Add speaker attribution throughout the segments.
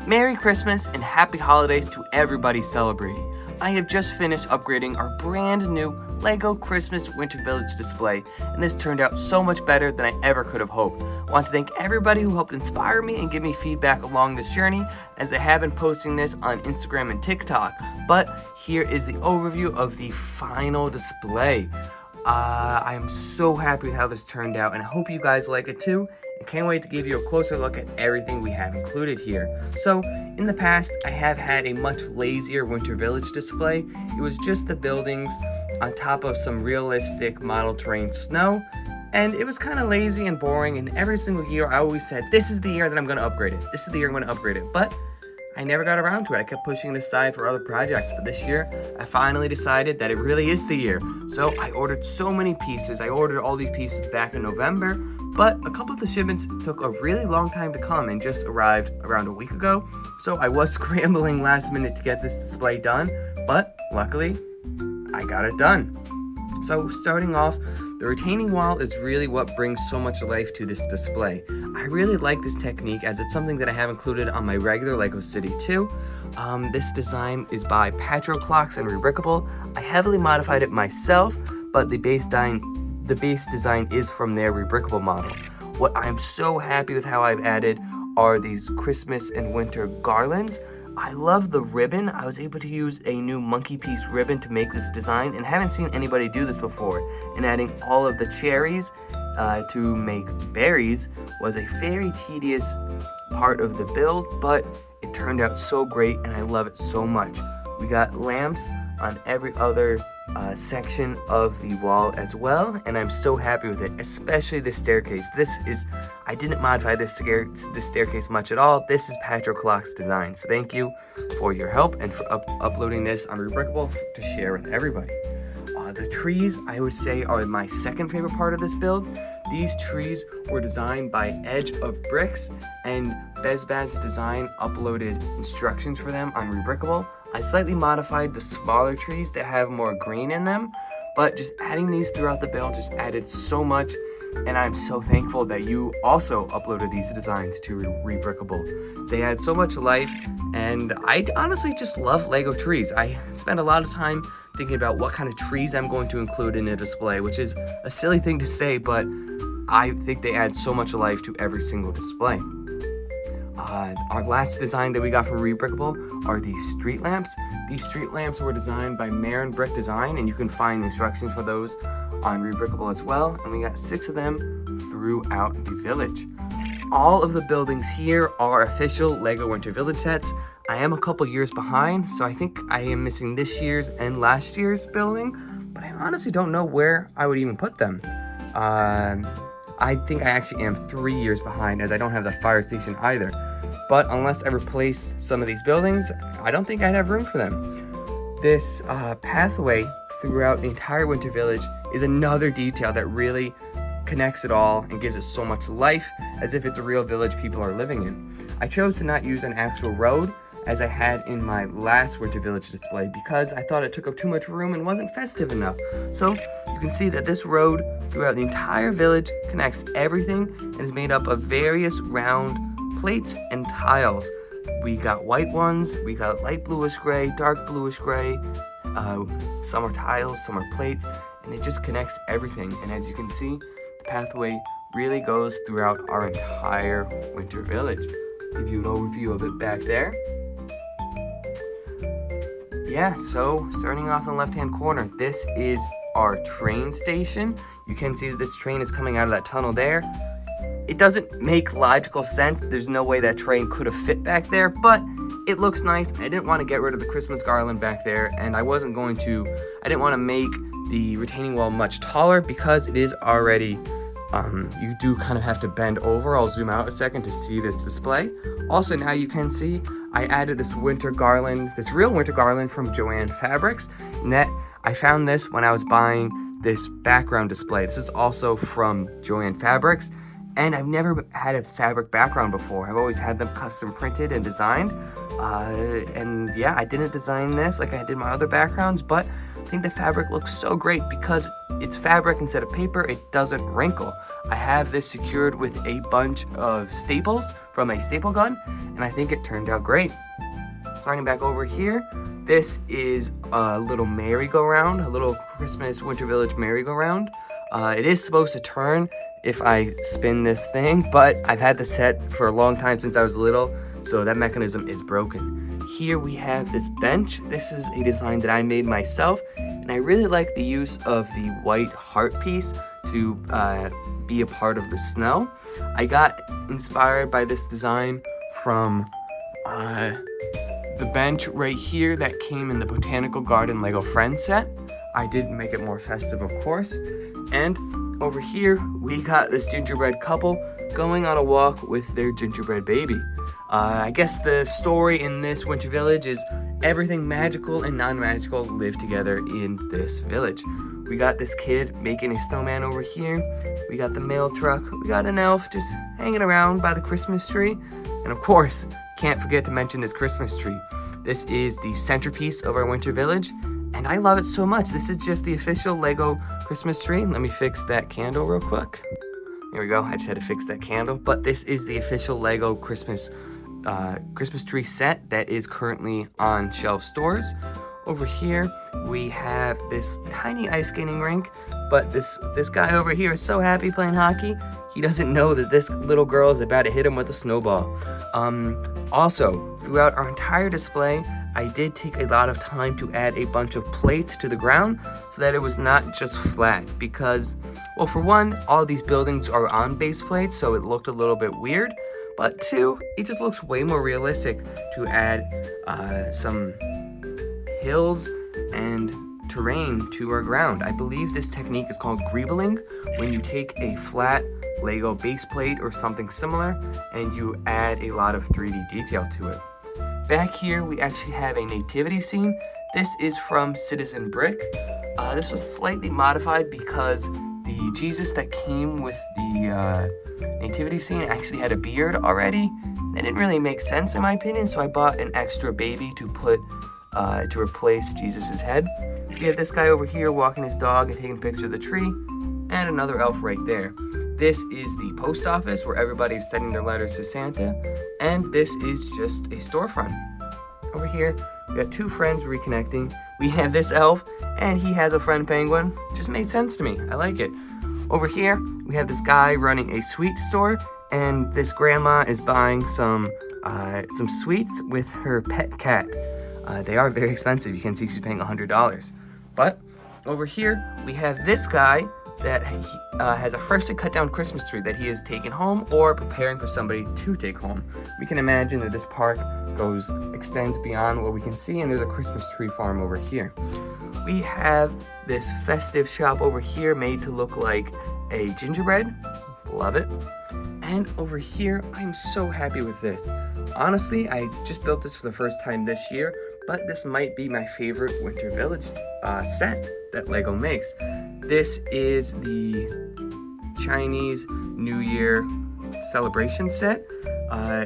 Speaker 1: Merry Christmas and Happy Holidays to everybody celebrating. I have just finished upgrading our brand new LEGO Christmas Winter Village display, and this turned out so much better than I ever could have hoped. I want to thank everybody who helped inspire me and give me feedback along this journey, as I have been posting this on Instagram and TikTok. But here is the overview of the final display. I am so happy with how this turned out, and I hope you guys like it too. I can't wait to give you a closer look at everything we have included here. So, in the past, I have had a much lazier Winter Village display. It was just the buildings on top of some realistic model terrain snow, and it was kind of lazy and boring, and every single year I always said, this is the year that I'm going to upgrade it. This is the year I'm going to upgrade it. But I never got around to it. I kept pushing it aside for other projects, but this year I finally decided that it really is the year. So I ordered so many pieces. I ordered all these pieces back in November, but a couple of the shipments took a really long time to come and just arrived around a week ago. So I was scrambling last minute to get this display done, but luckily I got it done. So starting off, the retaining wall is really what brings so much life to this display. I really like this technique as it's something that I have included on my regular LEGO City too. This design is by Patro Clocks and Rebrickable. I heavily modified it myself, but the base design is from their Rebrickable model. What I'm so happy with how I've added are these Christmas and winter garlands. I love the ribbon. I was able to use a new monkey piece ribbon to make this design, and haven't seen anybody do this before. And adding all of the cherries to make berries was a very tedious part of the build, but it turned out so great and I love it so much. We got lamps on every other section of the wall as well, and I'm so happy with it, especially the staircase. I didn't modify this staircase much at all. This is Patro Clock's design, so thank you for your help and for uploading this on Rebrickable to share with everybody. The trees, I would say, are my second favorite part of this build. These trees were designed by Edge of Bricks, and Bezbaz Design uploaded instructions for them on Rebrickable. I slightly modified the smaller trees that have more green in them, but just adding these throughout the build just added so much, and I'm so thankful that you also uploaded these designs to Rebrickable. They add so much life, and I honestly just love LEGO trees. I spend a lot of time thinking about what kind of trees I'm going to include in a display, which is a silly thing to say, but I think they add so much life to every single display. Our last design that we got from Rebrickable are these street lamps. These street lamps were designed by Marin Brick Design, and you can find instructions for those on Rebrickable as well. And we got 6 of them throughout the village. All of the buildings here are official LEGO Winter Village sets. I am a couple years behind, so I think I am missing this year's and last year's building, but I honestly don't know where I would even put them. I think I actually am 3 years behind, as I don't have the fire station either. But unless I replaced some of these buildings, I don't think I'd have room for them. This pathway throughout the entire Winter Village is another detail that really connects it all and gives it so much life, as if it's a real village people are living in. I chose to not use an actual road, as I had in my last Winter Village display, because I thought it took up too much room and wasn't festive enough. So you can see that this road throughout the entire village connects everything and is made up of various round plates and tiles. We got white ones, we got light bluish gray, dark bluish gray, some are tiles, some are plates, and it just connects everything. And as you can see, the pathway really goes throughout our entire Winter Village. Give you an overview of it back there. Yeah, so starting off in the left-hand corner, this is our train station. You can see that this train is coming out of that tunnel there. It doesn't make logical sense. There's no way that train could have fit back there, but it looks nice. I didn't want to get rid of the Christmas garland back there, and I didn't want to make the retaining wall much taller because it is already, you do kind of have to bend over. I'll zoom out a second to see this display. Also, now you can see I added this winter garland, this real winter garland from Joann Fabrics, and that I found this when I was buying this background display. This is also from Joann Fabrics, and I've never had a fabric background before. I've always had them custom printed and designed, and yeah, I didn't design this like I did my other backgrounds, but I think the fabric looks so great because it's fabric instead of paper. It doesn't wrinkle. I have this secured with a bunch of staples from a staple gun, and I think it turned out great. Starting back over here, this is a little merry-go-round, a little Christmas Winter Village merry-go-round. It is supposed to turn if I spin this thing, but I've had the set for a long time since I was little, so that mechanism is broken. Here we have this bench. This is a design that I made myself, and I really like the use of the white heart piece to be a part of the snow. I got inspired by this design from the bench right here that came in the Botanical Garden Lego Friends set. I did make it more festive, of course. And over here, we got this gingerbread couple going on a walk with their gingerbread baby. I guess the story in this Winter Village is everything magical and non-magical live together in this village. We got this kid making a snowman over here. We got the mail truck. We got an elf just hanging around by the Christmas tree. And of course, can't forget to mention this Christmas tree. This is the centerpiece of our Winter Village, and I love it so much. This is just the official Lego Christmas tree. Let me fix that candle real quick. There we go. I just had to fix that candle. But this is the official Lego Christmas tree set that is currently on shelf stores. Over here, we have this tiny ice skating rink, but this guy over here is so happy playing hockey, he doesn't know that this little girl is about to hit him with a snowball. Also, throughout our entire display, I did take a lot of time to add a bunch of plates to the ground so that it was not just flat because, well, for one, all of these buildings are on base plates, so it looked a little bit weird, but two, it just looks way more realistic to add some hills and terrain to our ground. I believe this technique is called greebling, when you take a flat Lego base plate or something similar and you add a lot of 3D detail to it. Back here we actually have a nativity scene. This is from Citizen Brick. This was slightly modified because the Jesus that came with the nativity scene actually had a beard already. That didn't really make sense in my opinion, so I bought an extra baby to put to replace Jesus's head. We have this guy over here walking his dog and taking a picture of the tree, and another elf right there. This is the post office where everybody's sending their letters to Santa, and this is just a storefront. Over here, we got two friends reconnecting. We have this elf, and he has a friend penguin. Just made sense to me. I like it. Over here, we have this guy running a sweet store, and this grandma is buying some sweets with her pet cat. They are very expensive. You can see she's paying $100. But over here, we have this guy that has a freshly cut down Christmas tree that he has taken home or preparing for somebody to take home. We can imagine that this park extends beyond what we can see, and there's a Christmas tree farm over here. We have this festive shop over here made to look like a gingerbread. Love it. And over here, I'm so happy with this. Honestly, I just built this for the first time this year, but this might be my favorite Winter Village set that Lego makes. This is the Chinese New Year celebration set.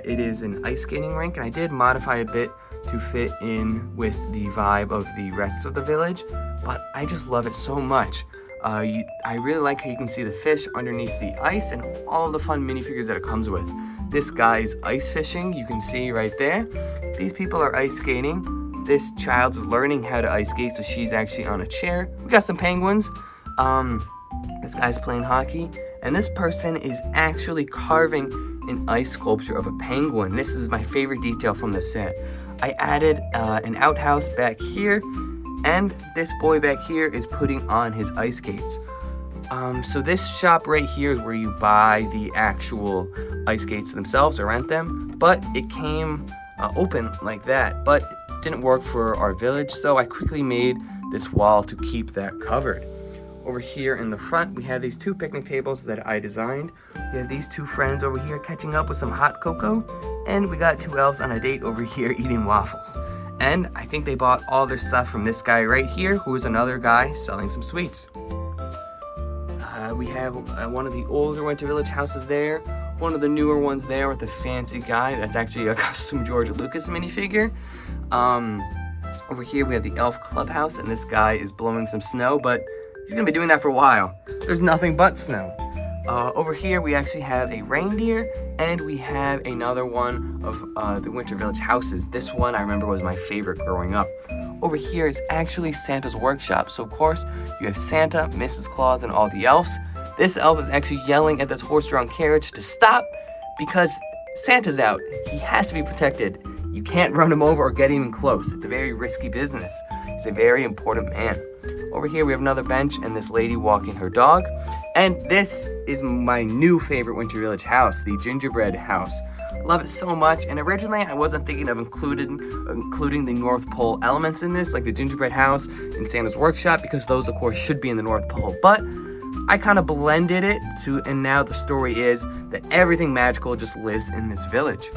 Speaker 1: It is an ice skating rink, and I did modify a bit to fit in with the vibe of the rest of the village, but I just love it so much. I really like how you can see the fish underneath the ice and all the fun minifigures that it comes with. This guy's ice fishing, you can see right there. These people are ice skating. This child is learning how to ice skate, so she's actually on a chair. We got some penguins. This guy's playing hockey, and this person is actually carving an ice sculpture of a penguin. This is my favorite detail from the set. I added an outhouse back here, and this boy back here is putting on his ice skates. So this shop right here is where you buy the actual ice skates themselves or rent them, but it came open like that, but it didn't work for our village, so I quickly made this wall to keep that covered. Over here in the front, we have these two picnic tables that I designed. We have these two friends over here catching up with some hot cocoa, and we got two elves on a date over here eating waffles. And I think they bought all their stuff from this guy right here, who is another guy selling some sweets. We have one of the older Winter Village houses there, one of the newer ones there with the fancy guy. That's actually a custom George Lucas minifigure. Over here we have the elf clubhouse, and this guy is blowing some snow, but he's gonna be doing that for a while. There's nothing but snow. Over here we actually have a reindeer, and we have another one of the Winter Village houses. This one I remember was my favorite growing up. Over here is actually Santa's workshop. So of course you have Santa, Mrs. Claus, and all the elves. This elf is actually yelling at this horse-drawn carriage to stop because Santa's out. He has to be protected. You can't run him over or get even close. It's a very risky business. He's a very important man. Over here we have another bench and this lady walking her dog. And this is my new favorite Winter Village house, the gingerbread house. I love it so much, and originally I wasn't thinking of including the North Pole elements in this, like the gingerbread house and Santa's workshop, because those of course should be in the North Pole. But I kind of blended it and now the story is that everything magical just lives in this village.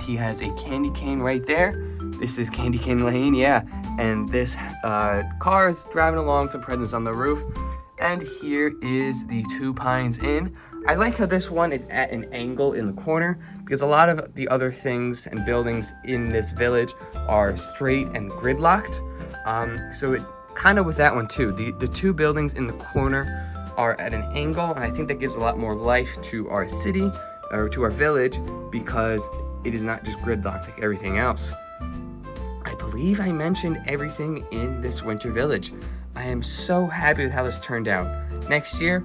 Speaker 1: He has a candy cane right there. This is Candy Cane Lane, yeah. And this car is driving along, some presents on the roof. And here is the Two Pines Inn. I like how this one is at an angle in the corner because a lot of the other things and buildings in this village are straight and gridlocked. So it kind of with that one too. The two buildings in the corner are at an angle, and I think that gives a lot more life to our city or to our village because it is not just gridlocked like everything else. I believe I mentioned everything in this Winter Village. I am so happy with how this turned out. Next year,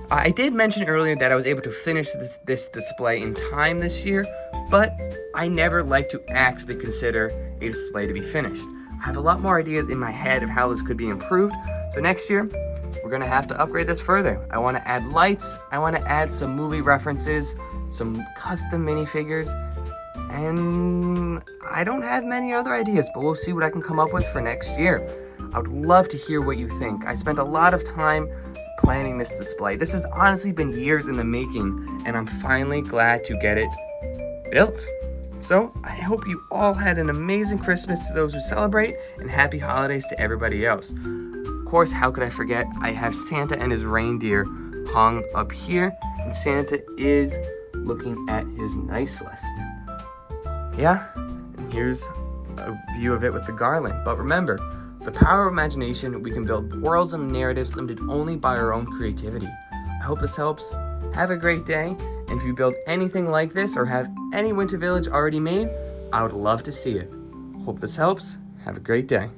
Speaker 1: I did mention earlier that I was able to finish this display in time this year, but I never like to actually consider a display to be finished. I have a lot more ideas in my head of how this could be improved, so next year, we're gonna have to upgrade this further. I wanna add lights, I wanna add some movie references, some custom minifigures, and I don't have many other ideas, but we'll see what I can come up with for next year. I would love to hear what you think. I spent a lot of time planning this display. This has honestly been years in the making, and I'm finally glad to get it built. So I hope you all had an amazing Christmas to those who celebrate, and happy holidays to everybody else. Of course, how could I forget? I have Santa and his reindeer hung up here, and Santa is looking at his nice list. Yeah, and here's a view of it with the garland. But remember, the power of imagination, we can build worlds and narratives limited only by our own creativity. I hope this helps. Have a great day, and if you build anything like this or have any Winter Village already made, I would love to see it. Hope this helps. Have a great day.